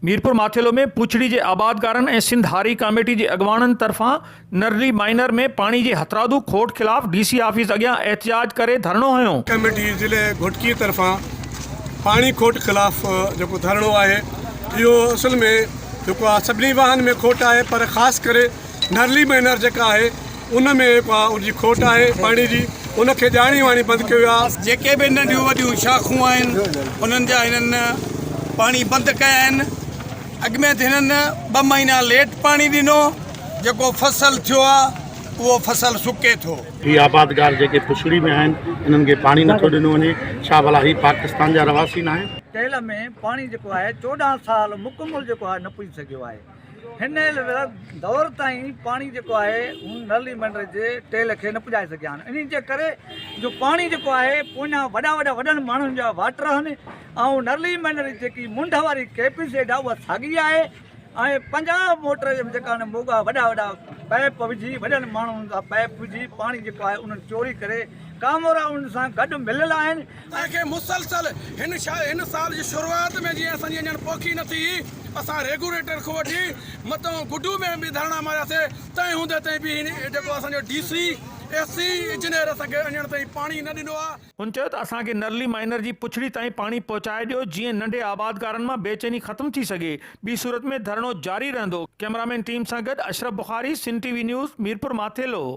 मीरपुर माथेलो में पुछड़ी जे आबादगारन ऐं सिंध हारी कमेटी जे अॻवाननि तरफ़ां नरली माइनर में पानी जे हथरादू खोट खिलाफ़ डीसी ऑफिस अॻियां एहतिजाज करे धरणो हयो। कमेटी ज़िले घुटकी तरफ़ां पानी खोट खिलाफ़ जो धरणो है इहो असल में जो सभी वाहन में खोट है, पर ख़ास करे नरली माइनर जेका है उनमें उनकी खोट है पानी जी, उनके जाणी वाणी बंद किया। जेके भी नंढियूं वॾियूं शाखूं आहिनि उन्हनि जा हिननि पानी बंद कया आहिनि। अॻु में हिननि 2 महीना लेट पानी ॾिनो, जेको फसल थियो आहे उहो फसल सुके थो। ही आबादगार जेके पुछड़ी में आहिनि इन्हनि खे पानी नथो ॾिनो वञे, छा भला ही पाकिस्तान जा रवासी न आहिनि? टेल में पानी जो है 14 साल मुकम्मल जो है न पुॼी सघियो आहे। हिन दौर ताईं पानी जो है नरली मंडल के टेल के न पुॼाए सघिया आहिनि। इन जे करे जो पानी जो है पोयां वॾनि माण्हुनि जा वाटर आहिनि ऐं नरली मंडल जी मुंड वारी कैपेसिटी आहे उहा साॻी आहे ऐं 50 मोटर जेका मोगा वॾा पैप विझी वॾनि माण्हुनि जा पैप विझी पानी जो है उन्हनि चोरी करे कामोरा उन सां गॾु मिलियल आहिनि। असांखे मुसलसल हिन साल जी शुरुआत में जीअं असांजी अञा पोखी न थी, असां रेगुलेटर खां वठी मथां गुडू में भी धरणा मारियासीं, तंहिं हूंदे ताईं भी जेको असांजो डीसी एसी इंजीनियर असांखे अञा ताईं पानी न ॾिनो आहे। हुन चयो त असांखे नरली माइनर जी पुछड़ी ताईं पानी पहुचाए ॾियो जीअं नंढे आबादगारनि मां बेचैनी ख़त्म थी सघे। ॿी सूरत में धरणो जारी रहंदो। कैमरामैन टीम सां गॾु अशरफ बुखारी, सिंध टीवी न्यूज़, मीरपुर माथेलो।